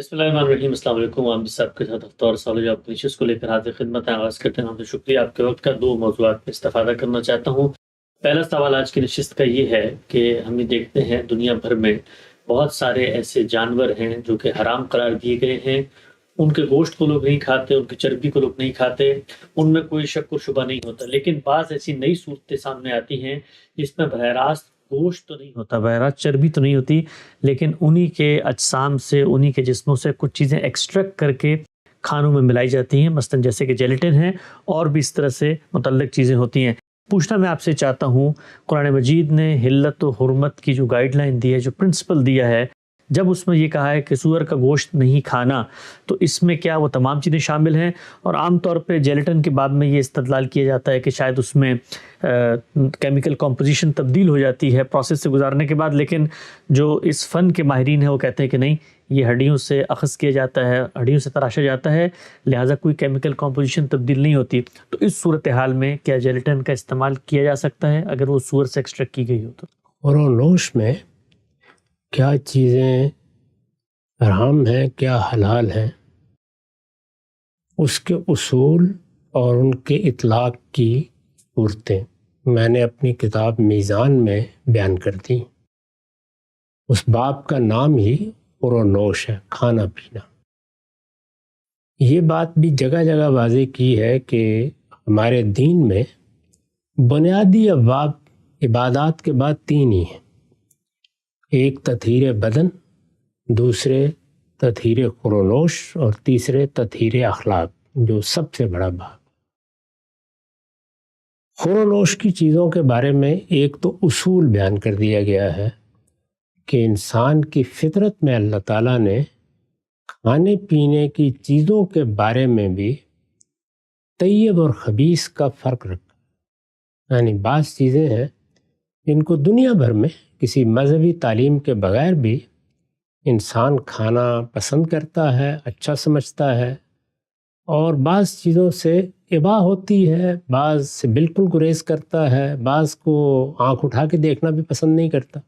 بسم اللہ الرحمن الرحیم۔ السلام علیکم۔ عام صاحب کے ساتھ ہفتہ اور سالوں آپ نشست کو لے کر حاضر خدمت ہے۔ آغاز کرتے ہیں ہم سے شکریہ آپ کے وقت کا۔ دو موضوعات میں استفادہ کرنا چاہتا ہوں۔ پہلا سوال آج کی نشست کا یہ ہے کہ ہم یہ دیکھتے ہیں دنیا بھر میں بہت سارے ایسے جانور ہیں جو کہ حرام قرار دیے گئے ہیں۔ ان کے گوشت کو لوگ نہیں کھاتے، ان کی چربی کو لوگ نہیں کھاتے، ان میں کوئی شک و شبہ نہیں ہوتا، لیکن بعض ایسی نئی صورتیں سامنے آتی ہیں جس میں براہ راست گوشت تو نہیں ہوتا، براہ راست چربی تو نہیں ہوتی، لیکن انہی کے اجسام سے، انہی کے جسموں سے کچھ چیزیں ایکسٹریکٹ کر کے کھانوں میں ملائی جاتی ہیں، مثلا جیسے کہ جیلیٹن ہے اور بھی اس طرح سے متعلق چیزیں ہوتی ہیں۔ پوچھنا میں آپ سے چاہتا ہوں، قرآن مجید نے حلت و حرمت کی جو گائیڈ لائن دی ہے، جو پرنسپل دیا ہے، جب اس میں یہ کہا ہے کہ سور کا گوشت نہیں کھانا، تو اس میں کیا وہ تمام چیزیں شامل ہیں؟ اور عام طور پہ جیلیٹن کے بعد میں یہ استدلال کیا جاتا ہے کہ شاید اس میں کیمیکل کمپوزیشن تبدیل ہو جاتی ہے پروسیس سے گزارنے کے بعد، لیکن جو اس فن کے ماہرین ہیں وہ کہتے ہیں کہ نہیں، یہ ہڈیوں سے اخذ کیا جاتا ہے، ہڈیوں سے تراشا جاتا ہے، لہٰذا کوئی کیمیکل کمپوزیشن تبدیل نہیں ہوتی۔ تو اس صورتحال میں کیا جیلیٹن کا استعمال کیا جا سکتا ہے اگر وہ سور سے ایکسٹریکٹ کی گئی ہو تو؟ اور نوش میں کیا چیزیں حرام ہیں، کیا حلال ہیں، اس کے اصول اور ان کے اطلاق کی صورتیں میں نے اپنی کتاب میزان میں بیان کر دی۔ اس باب کا نام ہی نوش ہے، کھانا پینا۔ یہ بات بھی جگہ جگہ واضح کی ہے کہ ہمارے دین میں بنیادی ابواب عبادات کے بعد تین ہی ہیں: ایک تطہیر بدن، دوسرے تطہیر خورونوش، اور تیسرے تطہیر اخلاق، جو سب سے بڑا باب۔ خورونوش کی چیزوں کے بارے میں ایک تو اصول بیان کر دیا گیا ہے کہ انسان کی فطرت میں اللہ تعالیٰ نے کھانے پینے کی چیزوں کے بارے میں بھی طیب اور خبیث کا فرق رکھا، یعنی بعض چیزیں ہیں جن کو دنیا بھر میں کسی مذہبی تعلیم کے بغیر بھی انسان کھانا پسند کرتا ہے، اچھا سمجھتا ہے، اور بعض چیزوں سے اباح ہوتی ہے، بعض سے بالکل گریز کرتا ہے، بعض کو آنکھ اٹھا کے دیکھنا بھی پسند نہیں کرتا۔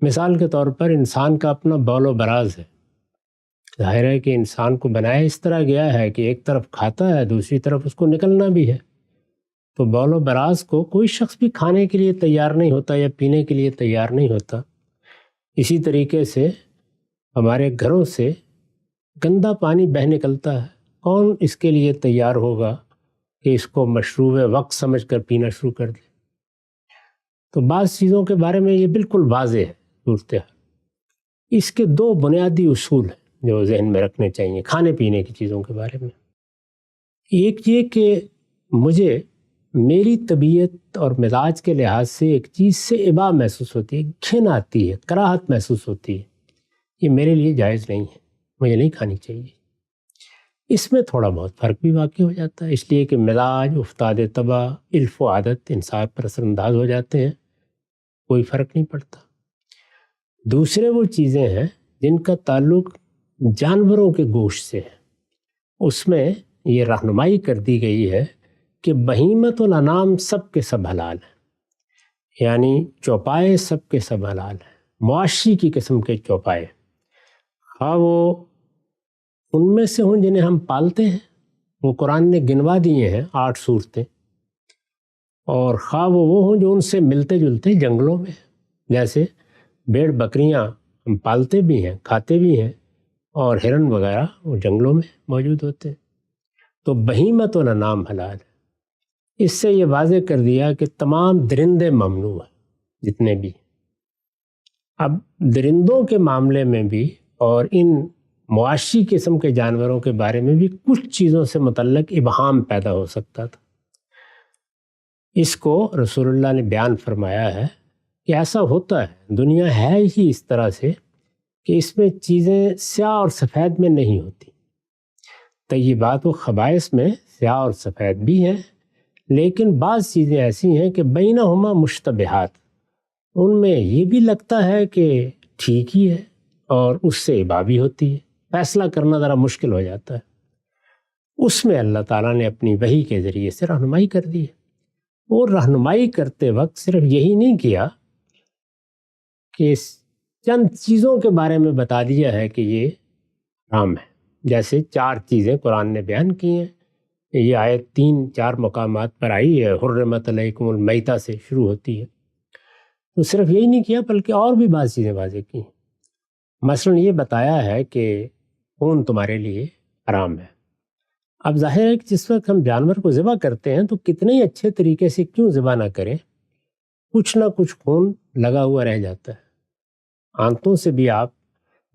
مثال کے طور پر انسان کا اپنا بول و براز ہے۔ ظاہر ہے کہ انسان کو بنایا اس طرح گیا ہے کہ ایک طرف کھاتا ہے، دوسری طرف اس کو نکلنا بھی ہے، تو بول و براز کو کوئی شخص بھی کھانے کے لیے تیار نہیں ہوتا یا پینے کے لیے تیار نہیں ہوتا۔ اسی طریقے سے ہمارے گھروں سے گندا پانی بہہ نکلتا ہے، کون اس کے لیے تیار ہوگا کہ اس کو مشروب وقت سمجھ کر پینا شروع کر دے؟ تو بعض چیزوں کے بارے میں یہ بالکل واضح ہے صورتحال۔ اس کے دو بنیادی اصول ہیں جو ذہن میں رکھنے چاہیے کھانے پینے کی چیزوں کے بارے میں۔ ایک یہ کہ مجھے میری طبیعت اور مزاج کے لحاظ سے ایک چیز سے اباح محسوس ہوتی ہے، گھن آتی ہے، کراہت محسوس ہوتی ہے، یہ میرے لیے جائز نہیں ہے، مجھے نہیں کھانی چاہیے۔ اس میں تھوڑا بہت فرق بھی واقع ہو جاتا ہے، اس لیے کہ مزاج، افتاد طبع، علف و عادت انسان پر اثر انداز ہو جاتے ہیں، کوئی فرق نہیں پڑتا۔ دوسرے وہ چیزیں ہیں جن کا تعلق جانوروں کے گوشت سے ہے، اس میں یہ رہنمائی کر دی گئی ہے کہ بہیمت الانام سب کے سب حلال ہیں، یعنی چوپائے سب کے سب حلال ہیں، مواشی کی قسم کے چوپائے، خواہ وہ ان میں سے ہوں جنہیں ہم پالتے ہیں، وہ قرآن نے گنوا دیے ہیں 8 صورتیں، اور خواہ وہ ہوں جو ان سے ملتے جلتے جنگلوں میں، جیسے بھیڑ بکریاں ہم پالتے بھی ہیں، کھاتے بھی ہیں، اور ہرن وغیرہ وہ جنگلوں میں موجود ہوتے ہیں۔ تو بہیمت الانام حلال ہے۔ اس سے یہ واضح کر دیا کہ تمام درندے ممنوع ہیں جتنے بھی۔ اب درندوں کے معاملے میں بھی اور ان مواشی قسم کے جانوروں کے بارے میں بھی کچھ چیزوں سے متعلق ابہام پیدا ہو سکتا تھا۔ اس کو رسول اللہ نے بیان فرمایا ہے کہ ایسا ہوتا ہے، دنیا ہے ہی اس طرح سے کہ اس میں چیزیں سیاہ اور سفید میں نہیں ہوتی۔ طیبات و خبائث میں سیاہ اور سفید بھی ہیں، لیکن بعض چیزیں ایسی ہیں کہ بینہما مشتبہات، ان میں یہ بھی لگتا ہے کہ ٹھیک ہی ہے اور اس سے اباح بھی ہوتی ہے، فیصلہ کرنا ذرا مشکل ہو جاتا ہے۔ اس میں اللہ تعالیٰ نے اپنی وحی کے ذریعے سے رہنمائی کر دی ہے، اور رہنمائی کرتے وقت صرف یہی نہیں کیا کہ چند چیزوں کے بارے میں بتا دیا ہے کہ یہ حرام ہے. جیسے 4 چیزیں قرآن نے بیان کی ہیں. یہ آیت 3-4 مقامات پر آئی ہے. حرمت علیکم المیتہ سے شروع ہوتی ہے. تو صرف یہی نہیں کیا بلکہ اور بھی بعض چیزیں واضح کی ہیں. مثلا یہ بتایا ہے کہ خون تمہارے لیے حرام ہے. اب ظاہر ہے کہ جس وقت ہم جانور کو ذبح کرتے ہیں تو کتنے ہی اچھے طریقے سے کیوں ذبح نہ کریں، کچھ نہ کچھ خون لگا ہوا رہ جاتا ہے. آنتوں سے بھی آپ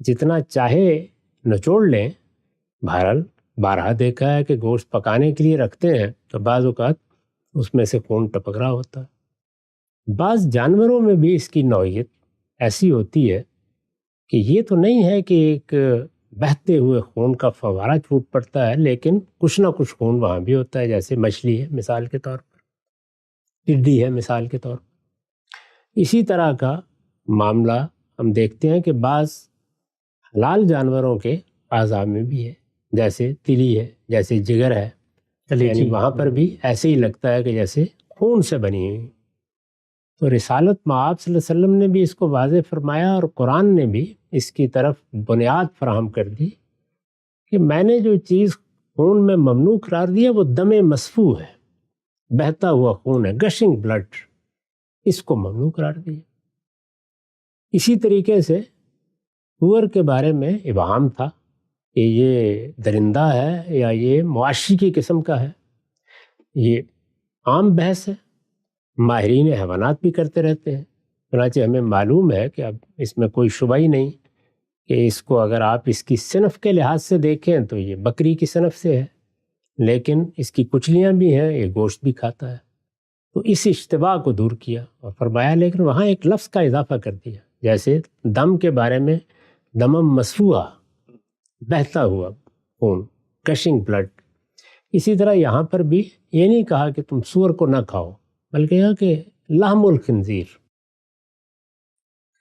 جتنا چاہے نچوڑ لیں، بہرحال بارہا دیکھا ہے کہ گوشت پکانے کے لیے رکھتے ہیں تو بعض اوقات اس میں سے خون ٹپک رہا ہوتا ہے. بعض جانوروں میں بھی اس کی نوعیت ایسی ہوتی ہے کہ یہ تو نہیں ہے کہ ایک بہتے ہوئے خون کا فوارہ چھوٹ پڑتا ہے، لیکن کچھ نہ کچھ خون وہاں بھی ہوتا ہے. جیسے مچھلی ہے مثال کے طور پر، ٹڈی ہے مثال کے طور پر. اسی طرح کا معاملہ ہم دیکھتے ہیں کہ بعض حلال جانوروں کے اعضاء میں بھی ہے، جیسے تلی ہے، جیسے جگر ہے. یعنی وہاں پر بھی ایسے ہی لگتا ہے کہ جیسے خون سے بنی ہوئی. تو رسالت مآب صلی اللہ علیہ وسلم نے بھی اس کو واضح فرمایا، اور قرآن نے بھی اس کی طرف بنیاد فراہم کر دی کہ میں نے جو چیز خون میں ممنوع قرار دیا وہ دم مسفوح ہے، بہتا ہوا خون ہے، گشنگ بلڈ، اس کو ممنوع قرار دیا. اسی طریقے سے سور کے بارے میں ابہام تھا کہ یہ درندہ ہے یا یہ مواشی کی قسم کا ہے. یہ عام بحث ہے، ماہرین حیوانات بھی کرتے رہتے ہیں. چنانچہ ہمیں معلوم ہے کہ اب اس میں کوئی شبہ ہی نہیں کہ اس کو اگر آپ اس کی صنف کے لحاظ سے دیکھیں تو یہ بکری کی صنف سے ہے، لیکن اس کی کچلیاں بھی ہیں، یہ گوشت بھی کھاتا ہے. تو اس اشتباہ کو دور کیا اور فرمایا، لیکن وہاں ایک لفظ کا اضافہ کر دیا. جیسے دم کے بارے میں دمم مسفوحہ، بہتا ہوا خون، گشنگ بلڈ، اسی طرح یہاں پر بھی یہ نہیں کہا کہ تم سور کو نہ کھاؤ، بلکہ یہ کہ لحم الخنزیر،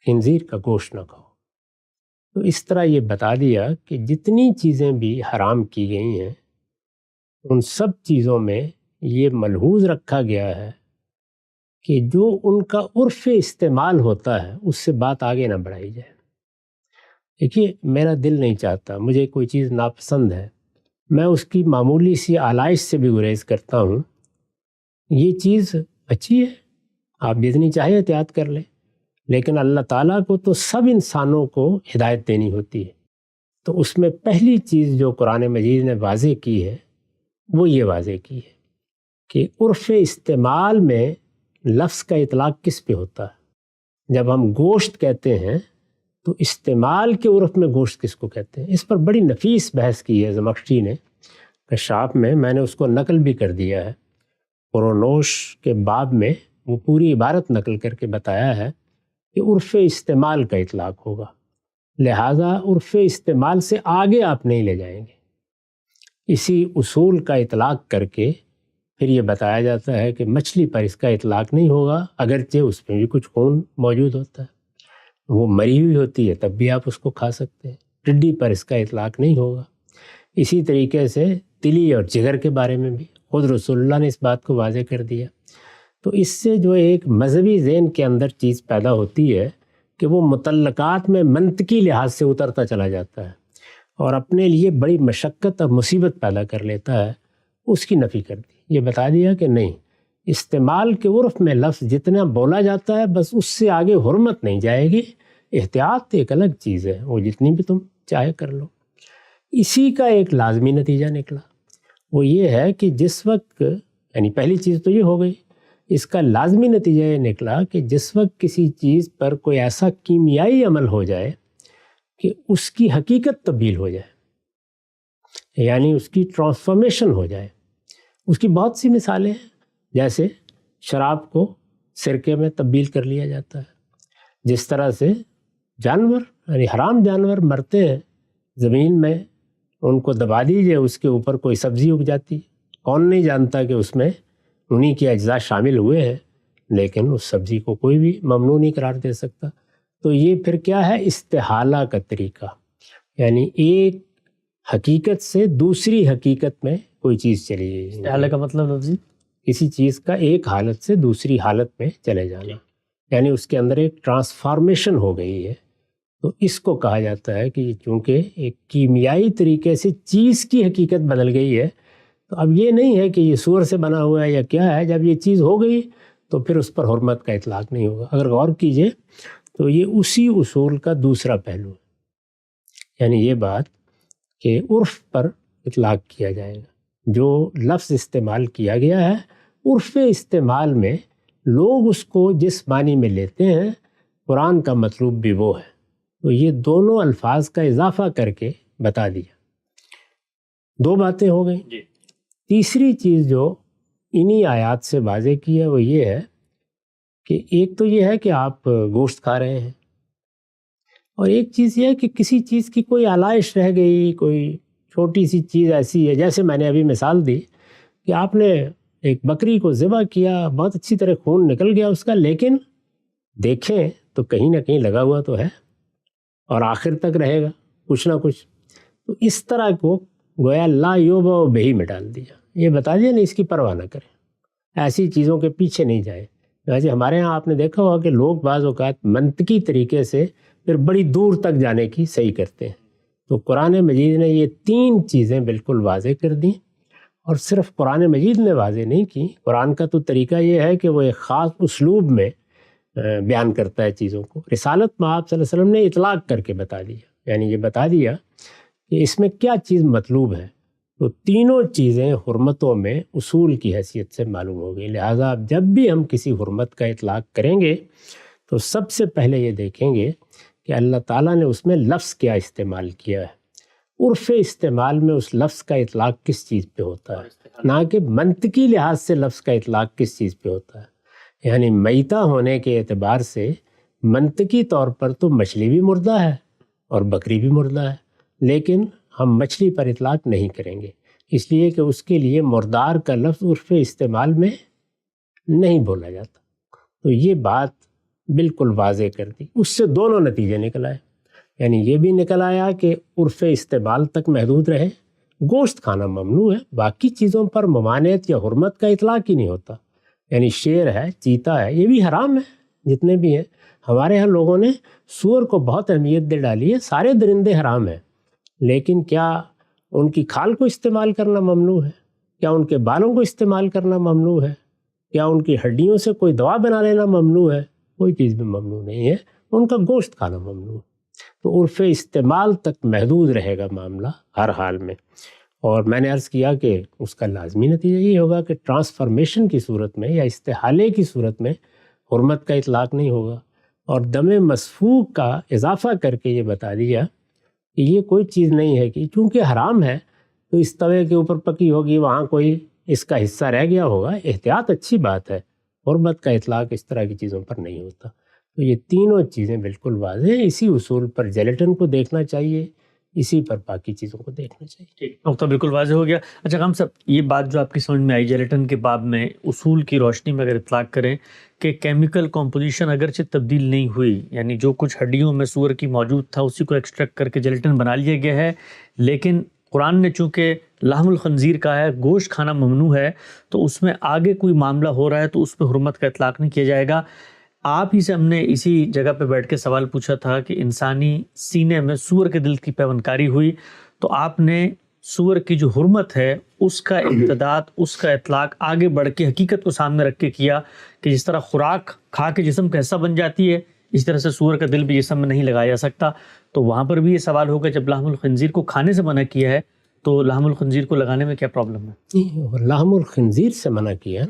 خنزیر کا گوشت نہ کھاؤ. تو اس طرح یہ بتا دیا کہ جتنی چیزیں بھی حرام کی گئی ہیں ان سب چیزوں میں یہ ملحوظ رکھا گیا ہے کہ جو ان کا عرف استعمال ہوتا ہے اس سے بات آگے نہ بڑھائی جائے. دیکھیے، میرا دل نہیں چاہتا، مجھے کوئی چیز ناپسند ہے، میں اس کی معمولی سی آلائش سے بھی گریز کرتا ہوں. یہ چیز اچھی ہے، آپ جتنی چاہے احتیاط کر لیں، لیکن اللہ تعالیٰ کو تو سب انسانوں کو ہدایت دینی ہوتی ہے. تو اس میں پہلی چیز جو قرآن مجید نے واضح کی ہے وہ یہ واضح کی ہے کہ عرف استعمال میں لفظ کا اطلاق کس پہ ہوتا ہے. جب ہم گوشت کہتے ہیں تو استعمال کے عرف میں گوشت کس کو کہتے ہیں؟ اس پر بڑی نفیس بحث کی ہے زمخشری نے کشاف میں نے اس کو نقل بھی کر دیا ہے. قرونوش کے باب میں وہ پوری عبارت نقل کر کے بتایا ہے کہ عرف استعمال کا اطلاق ہوگا، لہٰذا عرف استعمال سے آگے آپ نہیں لے جائیں گے. اسی اصول کا اطلاق کر کے پھر یہ بتایا جاتا ہے کہ مچھلی پر اس کا اطلاق نہیں ہوگا، اگرچہ اس میں بھی کچھ خون موجود ہوتا ہے، وہ مری ہوئی ہوتی ہے تب بھی آپ اس کو کھا سکتے ہیں. ٹڈی پر اس کا اطلاق نہیں ہوگا. اسی طریقے سے تلی اور جگر کے بارے میں بھی خود رسول اللہ نے اس بات کو واضح کر دیا. تو اس سے جو ایک مذہبی ذہن کے اندر چیز پیدا ہوتی ہے کہ وہ متعلقات میں منطقی لحاظ سے اترتا چلا جاتا ہے اور اپنے لیے بڑی مشقت اور مصیبت پیدا کر لیتا ہے، اس کی نفی کر دی. یہ بتا دیا کہ نہیں، استعمال کے عرف میں لفظ جتنا بولا جاتا ہے بس اس سے آگے حرمت نہیں جائے گی. احتیاط ایک الگ چیز ہے، وہ جتنی بھی تم چاہے کر لو. اسی کا ایک لازمی نتیجہ نکلا، وہ یہ ہے کہ جس وقت، یعنی پہلی چیز تو یہ ہو گئی، اس کا لازمی نتیجہ یہ نکلا کہ جس وقت کسی چیز پر کوئی ایسا کیمیائی عمل ہو جائے کہ اس کی حقیقت تبدیل ہو جائے، یعنی اس کی ٹرانسفارمیشن ہو جائے. اس کی بہت سی مثالیں ہیں، جیسے شراب کو سرکے میں تبدیل کر لیا جاتا ہے. جس طرح سے جانور، یعنی حرام جانور مرتے ہیں زمین میں، ان کو دبا دیجئے، اس کے اوپر کوئی سبزی اگ جاتی، کون نہیں جانتا کہ اس میں انہی کے اجزاء شامل ہوئے ہیں، لیکن اس سبزی کو کوئی بھی ممنوع نہیں قرار دے سکتا. تو یہ پھر کیا ہے؟ استحالہ کا طریقہ، یعنی ایک حقیقت سے دوسری حقیقت میں کوئی چیز چلی گئی. استحالہ کا مطلب لفظی کسی چیز کا ایک حالت سے دوسری حالت میں چلے جانا، یعنی اس کے اندر ایک ٹرانسفارمیشن ہو گئی ہے. تو اس کو کہا جاتا ہے کہ چونکہ ایک کیمیائی طریقے سے چیز کی حقیقت بدل گئی ہے، تو اب یہ نہیں ہے کہ یہ سور سے بنا ہوا ہے یا کیا ہے، جب یہ چیز ہو گئی تو پھر اس پر حرمت کا اطلاق نہیں ہوگا۔ اگر غور کیجئے تو یہ اسی اصول کا دوسرا پہلو ہے، یعنی یہ بات کہ عرف پر اطلاق کیا جائے گا۔ جو لفظ استعمال کیا گیا ہے، عرف استعمال میں لوگ اس کو جس معنی میں لیتے ہیں، قرآن کا مطلوب بھی وہ ہے۔ تو یہ دونوں الفاظ کا اضافہ کر کے بتا دیا۔ دو باتیں ہو گئیں۔ تیسری چیز جو انہی آیات سے واضح کی ہے وہ یہ ہے کہ ایک تو یہ ہے کہ آپ گوشت کھا رہے ہیں، اور ایک چیز یہ ہے کہ کسی چیز کی کوئی علائش رہ گئی، کوئی چھوٹی سی چیز ایسی ہے، جیسے میں نے ابھی مثال دی کہ آپ نے ایک بکری کو ذبح کیا، بہت اچھی طرح خون نکل گیا اس کا، لیکن دیکھیں تو کہیں نہ کہیں لگا ہوا تو ہے اور آخر تک رہے گا کچھ نہ کچھ۔ تو اس طرح کو گویا لا یوبا بہی میں ڈال دیا، یہ بتا دیا نہیں، اس کی پرواہ نہ کریں، ایسی چیزوں کے پیچھے نہیں جائیں۔ ویسے ہمارے ہاں آپ نے دیکھا ہوگا کہ لوگ بعض اوقات منطقی طریقے سے پھر بڑی دور تک جانے کی صحیح کرتے ہیں۔ تو قرآن مجید نے یہ تین چیزیں بالکل واضح کر دیں، اور صرف قرآن مجید نے واضح نہیں کی، قرآن کا تو طریقہ یہ ہے کہ وہ ایک خاص اسلوب میں بیان کرتا ہے چیزوں کو۔ رسالت میں آپ صلی اللہ علیہ وسلم نے اطلاق کر کے بتا دیا، یعنی یہ بتا دیا کہ اس میں کیا چیز مطلوب ہے۔ تو تینوں چیزیں حرمتوں میں اصول کی حیثیت سے معلوم ہو گئی۔ لہٰذا جب بھی ہم کسی حرمت کا اطلاق کریں گے تو سب سے پہلے یہ دیکھیں گے کہ اللہ تعالیٰ نے اس میں لفظ کیا استعمال کیا ہے، عرف استعمال میں اس لفظ کا اطلاق کس چیز پہ ہوتا ہے، نہ کہ منطقی لحاظ سے لفظ کا اطلاق کس چیز پہ ہوتا ہے۔ یعنی میتہ ہونے کے اعتبار سے منطقی طور پر تو مچھلی بھی مردہ ہے اور بکری بھی مردہ ہے، لیکن ہم مچھلی پر اطلاق نہیں کریں گے، اس لیے کہ اس کے لیے مردار کا لفظ عرف استعمال میں نہیں بولا جاتا۔ تو یہ بات بالکل واضح کر دی۔ اس سے دونوں نتیجے نکل آئے، یعنی یہ بھی نکل آیا کہ عرف استعمال تک محدود رہے، گوشت کھانا ممنوع ہے، باقی چیزوں پر ممانعت یا حرمت کا اطلاق ہی نہیں ہوتا۔ یعنی شیر ہے، چیتا ہے، یہ بھی حرام ہے، جتنے بھی ہیں۔ ہمارے ہاں لوگوں نے سور کو بہت اہمیت دے ڈالی ہے، سارے درندے حرام ہیں، لیکن کیا ان کی کھال کو استعمال کرنا ممنوع ہے؟ کیا ان کے بالوں کو استعمال کرنا ممنوع ہے؟ کیا ان کی ہڈیوں سے کوئی دوا بنا لینا ممنوع ہے؟ کوئی چیز بھی ممنوع نہیں ہے، ان کا گوشت کھانا ممنوع ہے۔ تو عرف استعمال تک محدود رہے گا معاملہ ہر حال میں۔ اور میں نے عرض کیا کہ اس کا لازمی نتیجہ یہ ہوگا کہ ٹرانسفارمیشن کی صورت میں یا استحالے کی صورت میں حرمت کا اطلاق نہیں ہوگا۔ اور دم مسفوک کا اضافہ کر کے یہ بتا دیا کہ یہ کوئی چیز نہیں ہے کہ چونکہ حرام ہے تو اس توے کے اوپر پکی ہوگی، وہاں کوئی اس کا حصہ رہ گیا ہوگا۔ احتیاط اچھی بات ہے، حرمت کا اطلاق اس طرح کی چیزوں پر نہیں ہوتا۔ تو یہ تینوں چیزیں بالکل واضح ہیں، اسی اصول پر جیلیٹن کو دیکھنا چاہیے، اسی پر باقی چیزوں کو دیکھنا چاہیے۔ ٹھیک، نقطہ بالکل واضح ہو گیا۔ اچھا غم صاحب، یہ بات جو آپ کی سمجھ میں آئی جیلیٹن کے باب میں، اصول کی روشنی میں اگر اطلاق کریں کہ کیمیکل کمپوزیشن اگرچہ تبدیل نہیں ہوئی، یعنی جو کچھ ہڈیوں میں سور کی موجود تھا اسی کو ایکسٹریکٹ کر کے جیلیٹن بنا لیا گیا ہے، لیکن قرآن نے چونکہ لحم الخنزیر کا ہے، گوشت کھانا ممنوع ہے، تو اس میں آگے کوئی معاملہ ہو رہا ہے تو اس پہ حرمت کا اطلاق نہیں کیا جائے گا۔ آپ ہی سے ہم نے اسی جگہ پہ بیٹھ کے سوال پوچھا تھا کہ انسانی سینے میں سور کے دل کی پیوندکاری ہوئی، تو آپ نے سور کی جو حرمت ہے اس کا امتداد، اس کا اطلاق آگے بڑھ کے حقیقت کو سامنے رکھ کے کیا کہ جس طرح خوراک کھا کے جسم کا حصہ بن جاتی ہے، اس طرح سے سور کا دل بھی جسم میں نہیں لگایا جا سکتا۔ تو وہاں پر بھی یہ سوال ہوگا، جب لحم الخنزیر کو کھانے سے منع کیا ہے تو لحم الخنزیر کو لگانے میں کیا پرابلم ہے؟ لحم الخنزیر سے منع کیا،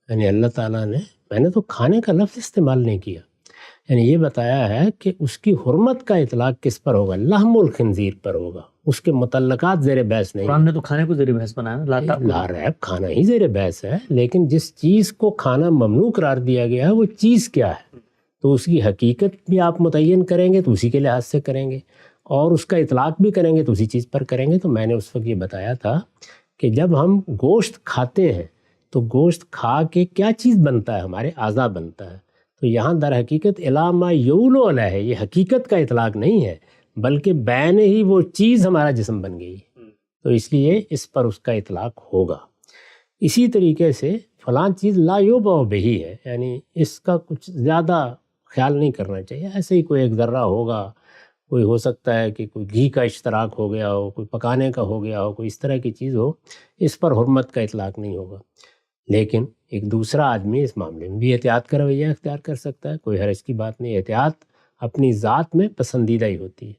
یعنی اللہ تعالیٰ نے، میں نے تو کھانے کا لفظ استعمال نہیں کیا، یعنی یہ بتایا ہے کہ اس کی حرمت کا اطلاق کس پر ہوگا، لحم الخنزیر پر ہوگا، اس کے متعلقات زیر بحث نہیں۔ قرآن نے تو کھانے کو زیر بحث بنایا، لا ریب کھانا ہی زیر بحث ہے، لیکن جس چیز کو کھانا ممنوع قرار دیا گیا ہے وہ چیز کیا ہے، تو اس کی حقیقت بھی آپ متعین کریں گے تو اسی کے لحاظ سے کریں گے، اور اس کا اطلاق بھی کریں گے تو اسی چیز پر کریں گے۔ تو میں نے اس وقت یہ بتایا تھا کہ جب ہم گوشت کھاتے ہیں تو گوشت کھا کے کیا چیز بنتا ہے، ہمارے اعضاء بنتا ہے، تو یہاں در حقیقت علامہ یولو علیہ ہے، یہ حقیقت کا اطلاق نہیں ہے بلکہ بین ہی وہ چیز ہمارا جسم بن گئی، تو اس لیے اس پر اس کا اطلاق ہوگا۔ اسی طریقے سے فلاں چیز لا یوبع بہی ہے، یعنی اس کا کچھ زیادہ خیال نہیں کرنا چاہیے، ایسے ہی کوئی ایک ذرہ ہوگا، کوئی ہو سکتا ہے کہ کوئی گھی کا اشتراک ہو گیا ہو، کوئی پکانے کا ہو گیا ہو، کوئی اس طرح کی چیز ہو، اس پر حرمت کا اطلاق نہیں ہوگا۔ لیکن ایک دوسرا آدمی اس معاملے میں بھی احتیاط کا رویہ اختیار کر سکتا ہے، کوئی حرج کی بات نہیں۔ احتیاط اپنی ذات میں پسندیدہ ہی ہوتی ہے،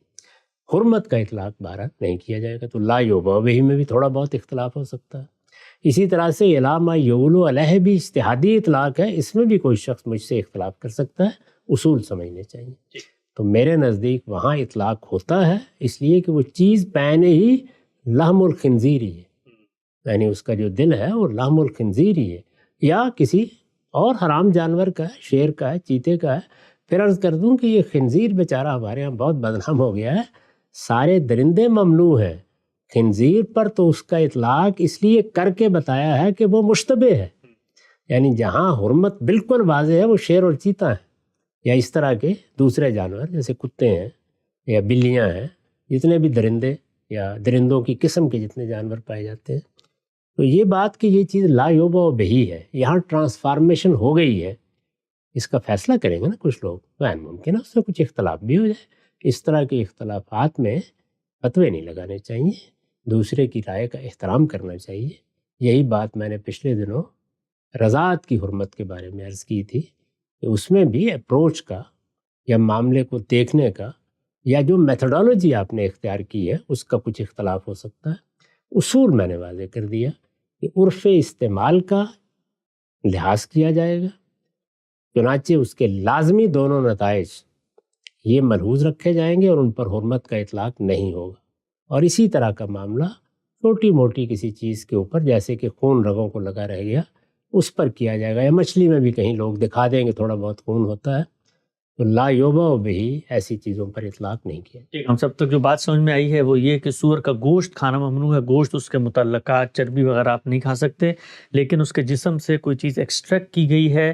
حرمت کا اطلاق بہرحال نہیں کیا جائے گا۔ تو لا یوبا بہی میں بھی تھوڑا بہت اختلاف ہو سکتا ہے۔ اسی طرح سے علامہ یولو علیہ بھی اجتہادی اطلاق ہے، اس میں بھی کوئی شخص مجھ سے اختلاف کر سکتا ہے، اصول سمجھنے چاہیے۔ تو میرے نزدیک وہاں اطلاق ہوتا ہے، اس لیے کہ وہ چیز پہنے ہی لحم الخنزیر ہی ہے، یعنی اس کا جو دل ہے وہ لحم الخنزیر ہی ہے، یا کسی اور حرام جانور کا ہے، شیر کا ہے، چیتے کا ہے۔ پھر عرض کر دوں کہ یہ خنزیر بیچارہ ہمارے یہاں بہت بدنام ہو گیا ہے، سارے درندے ممنوع ہیں، خنزیر پر تو اس کا اطلاق اس لیے کر کے بتایا ہے کہ وہ مشتبہ ہے، یعنی جہاں حرمت بالکل واضح ہے وہ شیر اور چیتا ہے، یا اس طرح کے دوسرے جانور جیسے کتے ہیں یا بلیاں ہیں، جتنے بھی درندے یا درندوں کی قسم کے جتنے جانور پائے جاتے ہیں۔ تو یہ بات کہ یہ چیز لا یوبا بہی ہے، یہاں ٹرانسفارمیشن ہو گئی ہے، اس کا فیصلہ کریں گے نا کچھ لوگ، تو ممکن ہے اس سے کچھ اختلاف بھی ہو جائے۔ اس طرح کے اختلافات میں فتوے نہیں لگانے چاہیے، دوسرے کی رائے کا احترام کرنا چاہیے۔ یہی بات میں نے پچھلے دنوں رضاعت کی حرمت کے بارے میں عرض کی تھی کہ اس میں بھی اپروچ کا یا معاملے کو دیکھنے کا یا جو میتھڈالوجی آپ نے اختیار کی ہے اس کا کچھ اختلاف ہو سکتا ہے۔ اصول میں نے واضح کر دیا کہ عرف استعمال کا لحاظ کیا جائے گا، چنانچہ اس کے لازمی دونوں نتائج یہ ملحوظ رکھے جائیں گے اور ان پر حرمت کا اطلاق نہیں ہوگا۔ اور اسی طرح کا معاملہ چھوٹی موٹی کسی چیز کے اوپر، جیسے کہ خون رگوں کو لگا رہ گیا، اس پر کیا جائے گا، یا مچھلی میں بھی کہیں لوگ دکھا دیں گے تھوڑا بہت خون ہوتا ہے، تو لا یوبا بھی ایسی چیزوں پر اطلاق نہیں کیا۔ ہم سب تک جو بات سمجھ میں آئی ہے وہ یہ کہ سور کا گوشت کھانا ممنوع ہے، گوشت اس کے متعلقات چربی وغیرہ آپ نہیں کھا سکتے، لیکن اس کے جسم سے کوئی چیز ایکسٹریکٹ کی گئی ہے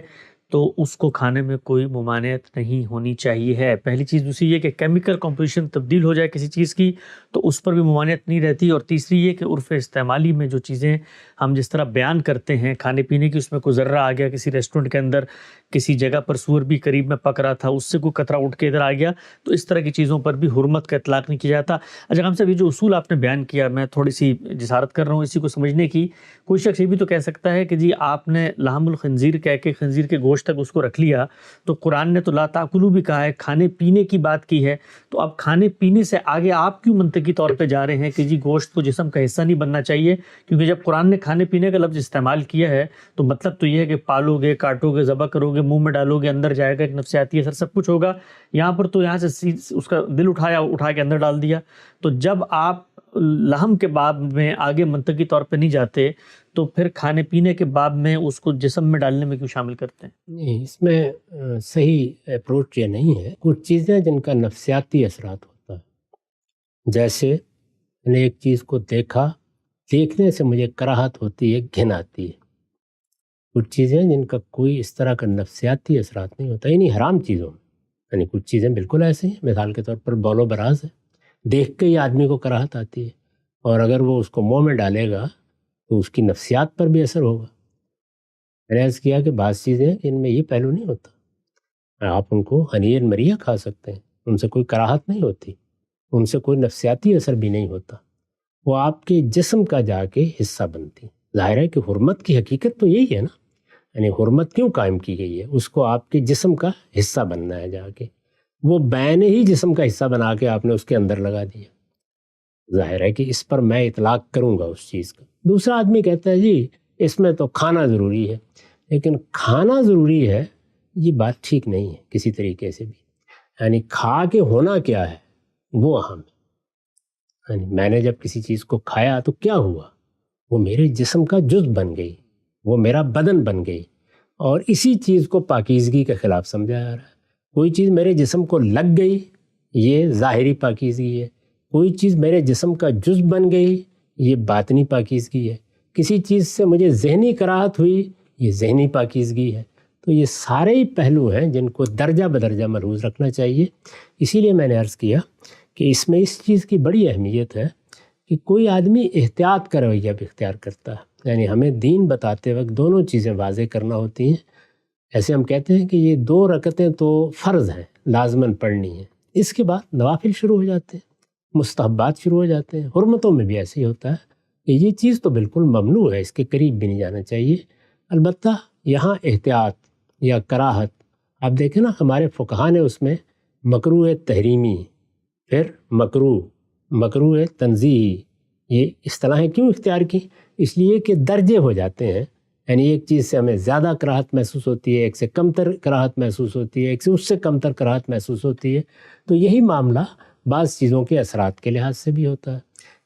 تو اس کو کھانے میں کوئی ممانعت نہیں ہونی چاہیے ہے۔ پہلی چیز دوسری یہ کہ کیمیکل کمپوزیشن تبدیل ہو جائے کسی چیز کی تو اس پر بھی ممانعت نہیں رہتی، اور تیسری یہ کہ عرف استعمالی میں جو چیزیں ہم جس طرح بیان کرتے ہیں کھانے پینے کی، اس میں کوئی ذرہ آ گیا کسی ریسٹورنٹ کے اندر، کسی جگہ پر سور بھی قریب میں پک رہا تھا، اس سے کوئی قطرہ اٹھ کے ادھر آ گیا، تو اس طرح کی چیزوں پر بھی حرمت کا اطلاق نہیں کیا جاتا۔ اچھا ہم صاحب، یہ جو اصول آپ نے بیان کیا، میں تھوڑی سی جسارت کر رہا ہوں اسی کو سمجھنے کی۔ کوئی شخص یہ بھی تو کہہ سکتا ہے کہ جی آپ نے لحم الخنزیر کہہ کے خنزیر کے گوشت تک اس کو رکھ لیا، تو قرآن نے تو لا تاکلوا بھی کہا ہے، کھانے پینے کی بات کی ہے، تو اب کھانے پینے سے آگے آپ کیوں منطقی طور پہ جا رہے ہیں کہ جی گوشت کو جسم کا حصہ نہیں بننا چاہیے؟ کیونکہ جب قرآن نے کھانے پینے کا لفظ استعمال کیا ہے تو مطلب تو یہ ہے کہ پالو گے، کاٹو گے، ذبح کرو گے، منہ میں ڈالو گے، اندر جائے گا، ایک نفسیاتی اثر سب کچھ ہوگا۔ یہاں پر تو یہاں سے اس کا دل اٹھا کے اندر ڈال دیا، تو جب آپ لحم کے باب میں آگے منطقی طور پہ نہیں جاتے تو پھر کھانے پینے کے باب میں اس کو جسم میں ڈالنے میں کیوں شامل کرتے ہیں؟ نہیں، اس میں صحیح اپروچ یہ نہیں ہے۔ کچھ چیزیں جن کا نفسیاتی اثرات ہوتا ہے، جیسے میں نے ایک چیز کو دیکھا، دیکھنے سے مجھے کراہت ہوتی ہے، گھن آتی ہے۔ کچھ چیزیں جن کا کوئی اس طرح کا نفسیاتی اثرات نہیں ہوتا، یعنی حرام چیزوں میں، یعنی کچھ چیزیں بالکل ایسی ہیں، مثال کے طور پر بول و براز ہے، دیکھ کے ہی آدمی کو کراہت آتی ہے، اور اگر وہ اس کو منہ میں ڈالے گا تو اس کی نفسیات پر بھی اثر ہوگا۔ میں نے عرض کیا کہ بعض چیزیں ان میں یہ پہلو نہیں ہوتا، آپ ان کو ہنیر مریہ کھا سکتے ہیں، ان سے کوئی کراہت نہیں ہوتی، ان سے کوئی نفسیاتی اثر بھی نہیں ہوتا، وہ آپ کے جسم کا جا کے حصہ بنتی۔ ظاہر ہے کہ حرمت کی حقیقت تو یہی ہے نا، یعنی حرمت کیوں قائم کی گئی ہے؟ اس کو آپ کے جسم کا حصہ بننا ہے جا کے، وہ بین ہی جسم کا حصہ بنا کے آپ نے اس کے اندر لگا دیا، ظاہر ہے کہ اس پر میں اطلاق کروں گا اس چیز کا۔ دوسرا آدمی کہتا ہے جی اس میں تو کھانا ضروری ہے، لیکن کھانا ضروری ہے یہ بات ٹھیک نہیں ہے کسی طریقے سے بھی، یعنی کھا کے ہونا کیا ہے وہ اہم ہے۔ یعنی میں نے جب کسی چیز کو کھایا تو کیا ہوا؟ وہ میرے جسم کا جزء بن گئی، وہ میرا بدن بن گئی، اور اسی چیز کو پاکیزگی کے خلاف سمجھا جا رہا ہے۔ کوئی چیز میرے جسم کو لگ گئی، یہ ظاہری پاکیزگی ہے، کوئی چیز میرے جسم کا جزء بن گئی، یہ باطنی پاکیزگی ہے، کسی چیز سے مجھے ذہنی کراہت ہوئی، یہ ذہنی پاکیزگی ہے۔ تو یہ سارے ہی پہلو ہیں جن کو درجہ بدرجہ ملحوظ رکھنا چاہیے۔ اسی لیے میں نے عرض کیا کہ اس میں اس چیز کی بڑی اہمیت ہے کہ کوئی آدمی احتیاط کا رویہ بھی اختیار کرتا ہے، یعنی ہمیں دین بتاتے وقت دونوں چیزیں واضح کرنا ہوتی ہیں۔ ایسے ہم کہتے ہیں کہ یہ 2 رکعتیں تو فرض ہیں، لازماً پڑھنی ہیں، اس کے بعد نوافل شروع ہو جاتے ہیں، مستحبات شروع ہو جاتے ہیں. حرمتوں میں بھی ایسے ہی ہوتا ہے کہ یہ چیز تو بالکل ممنوع ہے، اس کے قریب بھی نہیں جانا چاہیے. البتہ یہاں احتیاط یا کراہت، آپ دیکھیں نا ہمارے فقہا نے اس میں مکروہ تحریمی، پھر مکروہ تنزیہی، یہ اصطلاحیں کیوں اختیار کی؟ اس لیے کہ درجے ہو جاتے ہیں. یعنی ایک چیز سے ہمیں زیادہ کراہت محسوس ہوتی ہے، ایک سے کم تر کراہت محسوس ہوتی ہے، ایک سے اس سے کم تر کراہت محسوس ہوتی ہے. تو یہی معاملہ بعض چیزوں کے اثرات کے لحاظ سے بھی ہوتا ہے.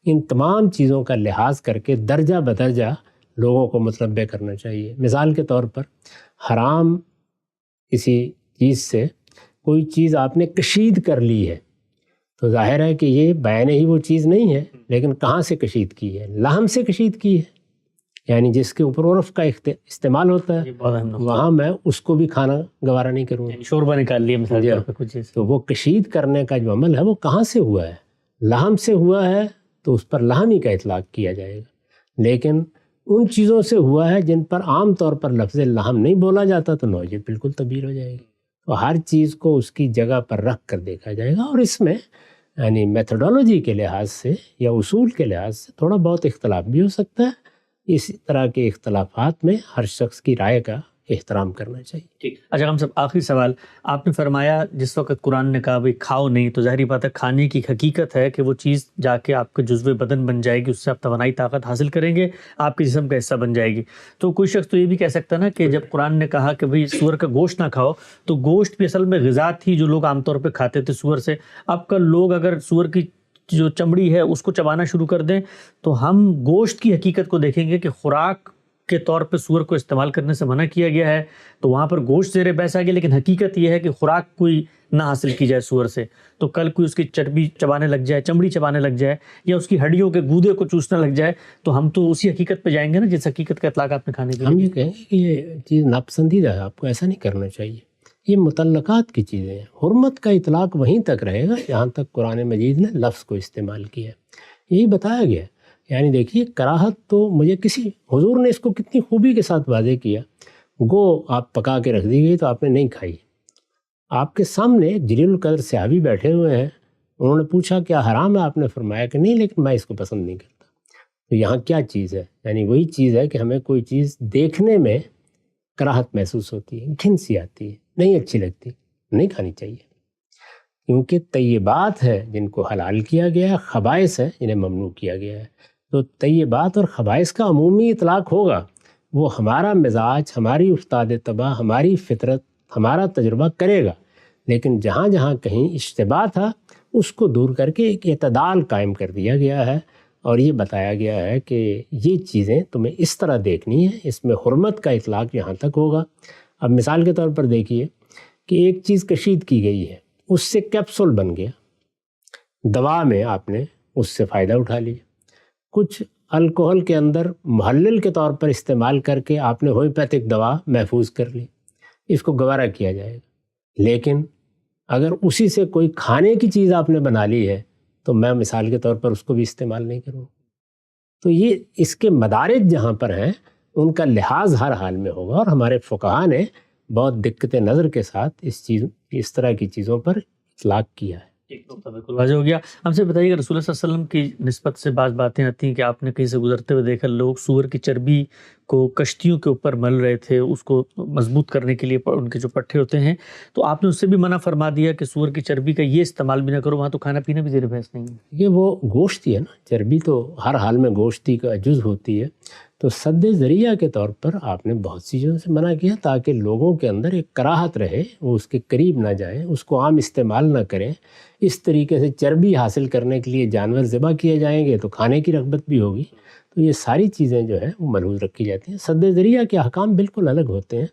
ان تمام چیزوں کا لحاظ کر کے درجہ بدرجہ لوگوں کو متنبہ کرنا چاہیے. مثال کے طور پر حرام کسی چیز سے کوئی چیز آپ نے کشید کر لی ہے تو ظاہر ہے کہ یہ بیان ہی وہ چیز نہیں ہے، لیکن کہاں سے کشید کی ہے؟ لحم سے کشید کی ہے، یعنی جس کے اوپر عرف کا استعمال ہوتا ہے، وہاں میں اس کو بھی کھانا گوارا نہیں کروں گا. شوربہ نکال لیا مثال کے طور پہ کچھ چیز. تو وہ کشید کرنے کا جو عمل ہے وہ کہاں سے ہوا ہے؟ لحم سے ہوا ہے تو اس پر لحمی کا اطلاق کیا جائے گا. لیکن ان چیزوں سے ہوا ہے جن پر عام طور پر لفظ لحم نہیں بولا جاتا تو نوعیت بالکل تبدیل ہو جائے گی. تو ہر چیز کو اس کی جگہ پر رکھ کر دیکھا جائے گا. اور اس میں یعنی میتھڈولوجی کے لحاظ سے یا اصول کے لحاظ سے تھوڑا بہت اختلاف بھی ہو سکتا ہے. اس طرح کے اختلافات میں ہر شخص کی رائے کا احترام کرنا چاہیے. ٹھیک. اچھا ہم سب آخری سوال، آپ نے فرمایا جس وقت قرآن نے کہا بھائی کھاؤ نہیں، تو ظاہری بات ہے کھانے کی حقیقت ہے کہ وہ چیز جا کے آپ کے جزو بدن بن جائے گی، اس سے آپ توانائی طاقت حاصل کریں گے، آپ کے جسم کا حصہ بن جائے گی. تو کوئی شخص تو یہ بھی کہہ سکتا ہے نا کہ جب قرآن نے کہا کہ بھائی سور کا گوشت نہ کھاؤ، تو گوشت بھی اصل میں غذا تھی جو لوگ عام طور پہ کھاتے تھے سور سے. اب کل لوگ اگر سور کی جو چمڑی ہے اس کو چبانا شروع کر دیں تو ہم گوشت کی حقیقت کو دیکھیں گے کہ خوراک کے طور پہ سور کو استعمال کرنے سے منع کیا گیا ہے، تو وہاں پر گوشت زیر بحث آ گیا. لیکن حقیقت یہ ہے کہ خوراک کوئی نہ حاصل کی جائے سور سے، تو کل کوئی اس کی چربی چبانے لگ جائے، چمڑی چبانے لگ جائے، یا اس کی ہڈیوں کے گودے کو چوسنے لگ جائے، تو ہم تو اسی حقیقت پہ جائیں گے نا جس حقیقت کا اطلاق آپ نے کھانے کے ہم یہ کہیں گے کہ یہ چیز ناپسندیدہ ہے، آپ کو ایسا نہیں کرنا چاہیے. یہ متعلقات کی چیزیں ہیں. حرمت کا اطلاق وہیں تک رہے گا جہاں تک قرآن مجید نے لفظ کو استعمال کیا. یہی بتایا گیا. یعنی دیکھیے کراہت تو مجھے حضور نے اس کو کتنی خوبی کے ساتھ واضح کیا. گو آپ پکا کے رکھ دی گئی تو آپ نے نہیں کھائی. آپ کے سامنے جلیل القدر صحابی بیٹھے ہوئے ہیں، انہوں نے پوچھا کیا حرام ہے؟ آپ نے فرمایا کہ نہیں، لیکن میں اس کو پسند نہیں کرتا. تو یہاں کیا چیز ہے؟ یعنی وہی چیز ہے کہ ہمیں کوئی چیز دیکھنے میں کراہت محسوس ہوتی ہے، گھن سی آتی ہے، نہیں اچھی لگتی، نہیں کھانی چاہیے. کیونکہ طیبات ہے جن کو حلال کیا گیا ہے، خبائث ہے جنہیں ممنوع کیا گیا ہے. تو طیبات اور خبائث کا عمومی اطلاق ہوگا، وہ ہمارا مزاج، ہماری افتاد طبع، ہماری فطرت، ہمارا تجربہ کرے گا. لیکن جہاں جہاں کہیں اشتباہ تھا اس کو دور کر کے ایک اعتدال قائم کر دیا گیا ہے، اور یہ بتایا گیا ہے کہ یہ چیزیں تمہیں اس طرح دیکھنی ہے، اس میں حرمت کا اطلاق یہاں تک ہوگا. اب مثال کے طور پر دیکھیے کہ ایک چیز کشید کی گئی ہے، اس سے کیپسول بن گیا، دوا میں آپ نے اس سے فائدہ اٹھا لیا. کچھ الکوہل کے اندر محلل کے طور پر استعمال کر کے آپ نے ہومیوپیتھک دوا محفوظ کر لی، اس کو گوارا کیا جائے گا. لیکن اگر اسی سے کوئی کھانے کی چیز آپ نے بنا لی ہے تو میں مثال کے طور پر اس کو بھی استعمال نہیں کروں. تو یہ اس کے مدارج جہاں پر ہیں ان کا لحاظ ہر حال میں ہوگا، اور ہمارے فقہا نے بہت دقت نظر کے ساتھ اس طرح کی چیزوں پر اطلاق کیا ہے. ایک نقطہ بالکل واضح ہو گیا. ہم سے بتائیے کہ رسول اللہ صلی اللہ علیہ وسلم کی نسبت سے بعض باتیں آتی ہیں کہ آپ نے کہیں سے گزرتے ہوئے دیکھا لوگ سور کی چربی کو کشتیوں کے اوپر مل رہے تھے، اس کو مضبوط کرنے کے لیے ان کے جو پٹھے ہوتے ہیں، تو آپ نے اس سے بھی منع فرما دیا کہ سور کی چربی کا یہ استعمال بھی نہ کرو، وہاں تو کھانا پینا بھی زیر بحث نہیں ہے. یہ وہ گوشت ہی ہے نا، چربی تو ہر حال میں گوشتی کا جز ہوتی ہے. تو سد ذریعہ کے طور پر آپ نے بہت سی چیزوں سے منع کیا تاکہ لوگوں کے اندر ایک کراہت رہے، وہ اس کے قریب نہ جائیں، اس کو عام استعمال نہ کریں. اس طریقے سے چربی حاصل کرنے کے لیے جانور ذبح کیے جائیں گے تو کھانے کی رغبت بھی ہوگی. تو یہ ساری چیزیں جو ہیں وہ ملحوظ رکھی جاتی ہیں. سد ذریعہ کے احکام بالکل الگ ہوتے ہیں،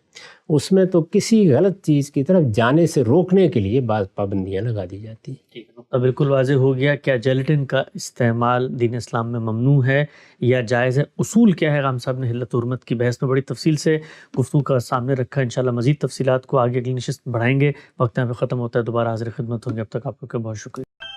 اس میں تو کسی غلط چیز کی طرف جانے سے روکنے کے لیے بعض پابندیاں لگا دی جاتی ہیں. ٹھیک ہے، نقطہ بالکل واضح ہو گیا. کیا جیلیٹن کا استعمال دین اسلام میں ممنوع ہے یا جائز ہے؟ اصول کیا ہے؟ غام صاحب نے حلت حرمت کی بحث میں بڑی تفصیل سے گفتگو کا سامنے رکھا. انشاءاللہ مزید تفصیلات کو آگے اگلی نشست بڑھائیں گے. وقت یہاں پہ ختم ہوتا ہے، دوبارہ حاضر خدمت ہوں گے. اب تک آپ کو بہت شکریہ.